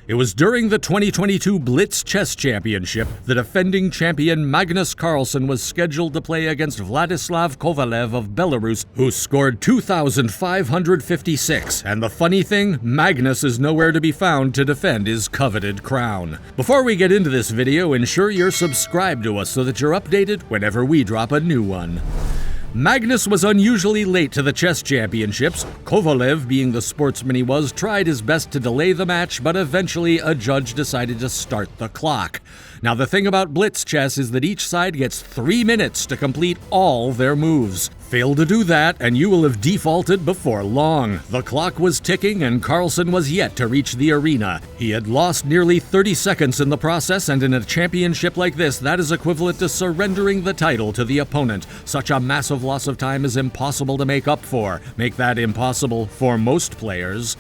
It was during the 2022 Blitz Chess Championship, the defending champion Magnus Carlsen was scheduled to play against Vladislav Kovalev of Belarus, who scored 2,556. And the funny thing, Magnus is nowhere to be found to defend his coveted crown. Before we get into this video, ensure you're subscribed to us so that you're updated whenever we drop a new one. Magnus was unusually late to the chess championships. Kovalev, being the sportsman he was, tried his best to delay the match, but eventually a judge decided to start the clock. Now the thing about blitz chess is that each side gets 3 minutes to complete all their moves. Fail to do that and you will have defaulted before long. The clock was ticking and Carlsen was yet to reach the arena. He had lost nearly 30 seconds in the process, and in a championship like this, that is equivalent to surrendering the title to the opponent. Such a massive loss of time is impossible to make up for. Make that impossible for most players.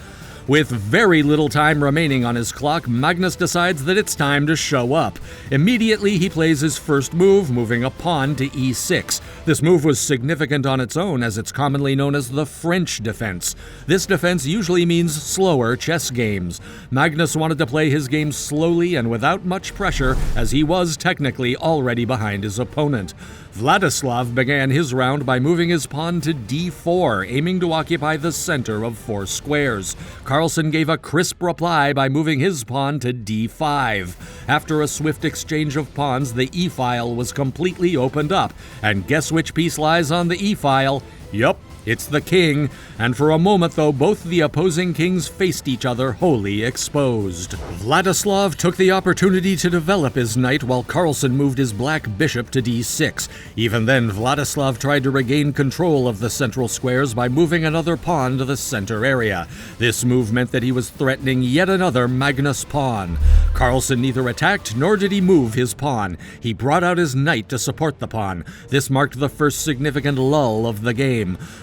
With very little time remaining on his clock, Magnus decides that it's time to show up. Immediately, he plays his first move, moving a pawn to e6. This move was significant on its own, as it's commonly known as the French defense. This defense usually means slower chess games. Magnus wanted to play his game slowly and without much pressure, as he was technically already behind his opponent. Vladislav began his round by moving his pawn to d4, aiming to occupy the center of 4 squares. Carlsen gave a crisp reply by moving his pawn to d5. After a swift exchange of pawns, the e-file was completely opened up. And guess which piece lies on the e-file? Yup, it's the king. And for a moment, though, both the opposing kings faced each other wholly exposed. Vladislav took the opportunity to develop his knight while Carlsen moved his black bishop to d6. Even then, Vladislav tried to regain control of the central squares by moving another pawn to the center area. This move meant that he was threatening yet another Magnus pawn. Carlsen neither attacked nor did he move his pawn. He brought out his knight to support the pawn. This marked the first significant lull of the game.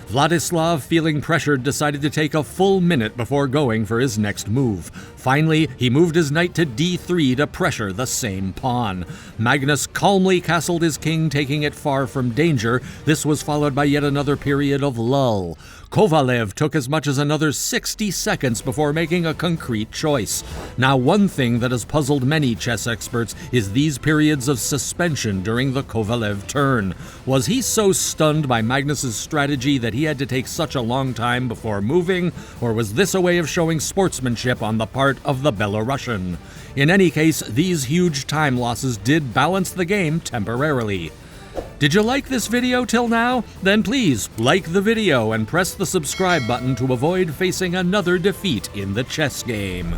Vladislav, feeling pressured, decided to take a full minute before going for his next move. Finally, he moved his knight to d3 to pressure the same pawn. Magnus calmly castled his king, taking it far from danger. This was followed by yet another period of lull. Kovalev took as much as another 60 seconds before making a concrete choice. Now, one thing that has puzzled many chess experts is these periods of suspension during the Kovalev turn. Was he so stunned by Magnus's strategy that he had to take such a long time before moving, or was this a way of showing sportsmanship on the part of the Belarusian? In any case, these huge time losses did balance the game temporarily. Did you like this video till now? Then please like the video and press the subscribe button to avoid facing another defeat in the chess game.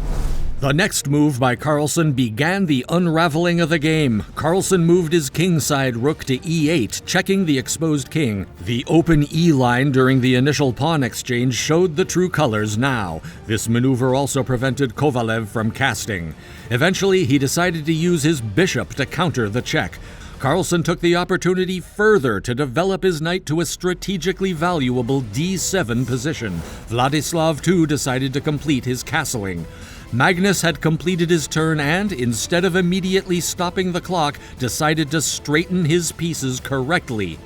The next move by Carlsen began the unraveling of the game. Carlsen moved his kingside rook to e8, checking the exposed king. The open E line during the initial pawn exchange showed the true colors now. This maneuver also prevented Kovalev from casting. Eventually, he decided to use his bishop to counter the check. Carlsen took the opportunity further to develop his knight to a strategically valuable d7 position. Vladislav, too, decided to complete his castling. Magnus had completed his turn and, instead of immediately stopping the clock, decided to straighten his pieces correctly.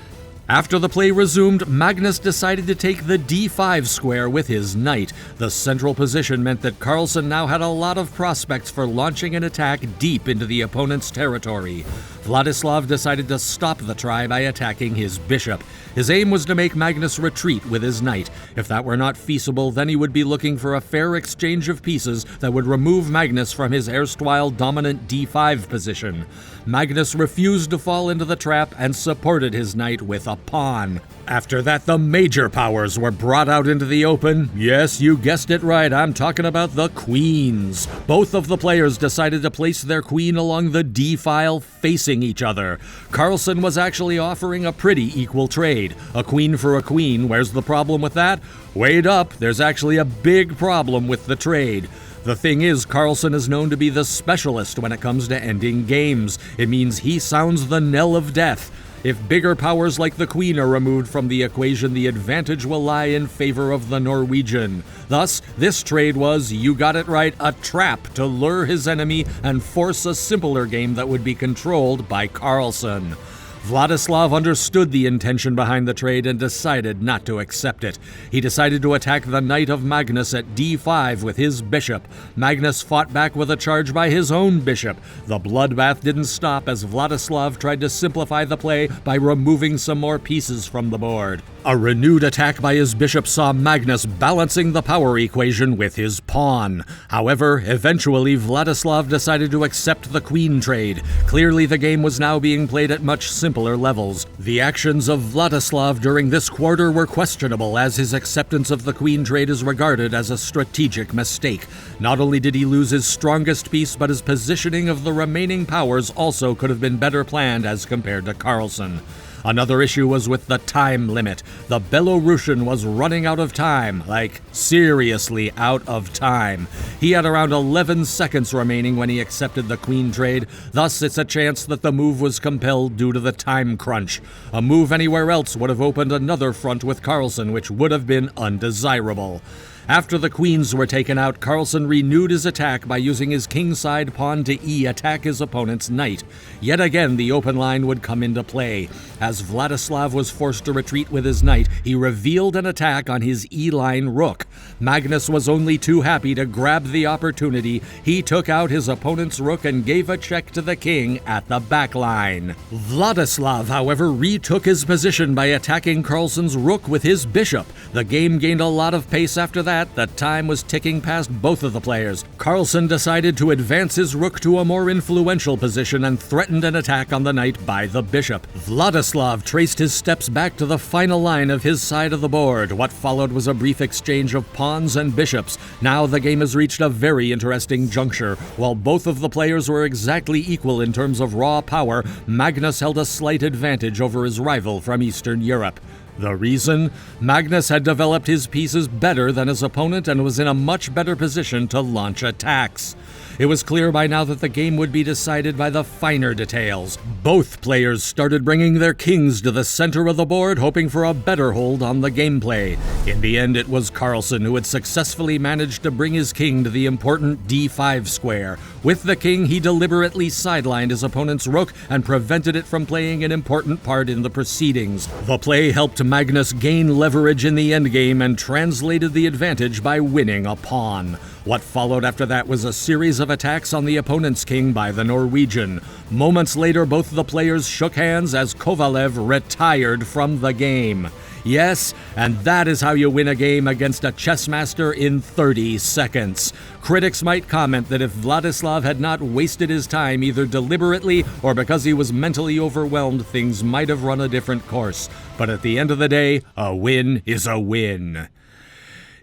After the play resumed, Magnus decided to take the d5 square with his knight. The central position meant that Carlsen now had a lot of prospects for launching an attack deep into the opponent's territory. Vladislav decided to stop the try by attacking his bishop. His aim was to make Magnus retreat with his knight. If that were not feasible, then he would be looking for a fair exchange of pieces that would remove Magnus from his erstwhile dominant d5 position. Magnus refused to fall into the trap and supported his knight with a pawn. After that, the major powers were brought out into the open. Yes, you guessed it right, I'm talking about the queens. Both of the players decided to place their queen along the d-file facing each other. Carlsen was actually offering a pretty equal trade. A queen for a queen, where's the problem with that? Wait up, there's actually a big problem with the trade. The thing is, Carlsen is known to be the specialist when it comes to ending games. It means he sounds the knell of death. If bigger powers like the queen are removed from the equation, the advantage will lie in favor of the Norwegian. Thus, this trade was, you got it right, a trap to lure his enemy and force a simpler game that would be controlled by Carlsen. Vladislav understood the intention behind the trade and decided not to accept it. He decided to attack the knight of Magnus at d5 with his bishop. Magnus fought back with a charge by his own bishop. The bloodbath didn't stop as Vladislav tried to simplify the play by removing some more pieces from the board. A renewed attack by his bishop saw Magnus balancing the power equation with his pawn. However, eventually Vladislav decided to accept the queen trade. Clearly the game was now being played at much simpler levels. The actions of Vladislav during this quarter were questionable, as his acceptance of the queen trade is regarded as a strategic mistake. Not only did he lose his strongest piece, but his positioning of the remaining powers also could have been better planned as compared to Carlsen. Another issue was with the time limit. The Belarusian was running out of time, like seriously out of time. He had around 11 seconds remaining when he accepted the queen trade, thus it's a chance that the move was compelled due to the time crunch. A move anywhere else would have opened another front with Carlsen, which would have been undesirable. After the queens were taken out, Carlsen renewed his attack by using his kingside pawn to attack his opponent's knight. Yet again, the open line would come into play. As Vladislav was forced to retreat with his knight, he revealed an attack on his e-line rook. Magnus was only too happy to grab the opportunity. He took out his opponent's rook and gave a check to the king at the back line. Vladislav, however, retook his position by attacking Carlsen's rook with his bishop. The game gained a lot of pace after that. The time was ticking past both of the players. Carlsen decided to advance his rook to a more influential position and threatened an attack on the knight by the bishop. Vladislav traced his steps back to the final line of his side of the board. What followed was a brief exchange of pawns and bishops. Now the game has reached a very interesting juncture. While both of the players were exactly equal in terms of raw power, Magnus held a slight advantage over his rival from Eastern Europe. The reason? Magnus had developed his pieces better than his opponent and was in a much better position to launch attacks. It was clear by now that the game would be decided by the finer details. Both players started bringing their kings to the center of the board, hoping for a better hold on the gameplay. In the end, it was Carlsen who had successfully managed to bring his king to the important d5 square. With the king, he deliberately sidelined his opponent's rook and prevented it from playing an important part in the proceedings. The play helped Magnus gain leverage in the endgame and translated the advantage by winning a pawn. What followed after that was a series of attacks on the opponent's king by the Norwegian. Moments later, both the players shook hands as Kovalev retired from the game. Yes, and that is how you win a game against a chess master in 30 seconds. Critics might comment that if Vladislav had not wasted his time either deliberately or because he was mentally overwhelmed, things might have run a different course. But at the end of the day, a win is a win.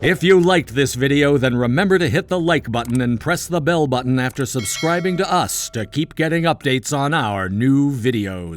If you liked this video, then remember to hit the like button and press the bell button after subscribing to us to keep getting updates on our new videos.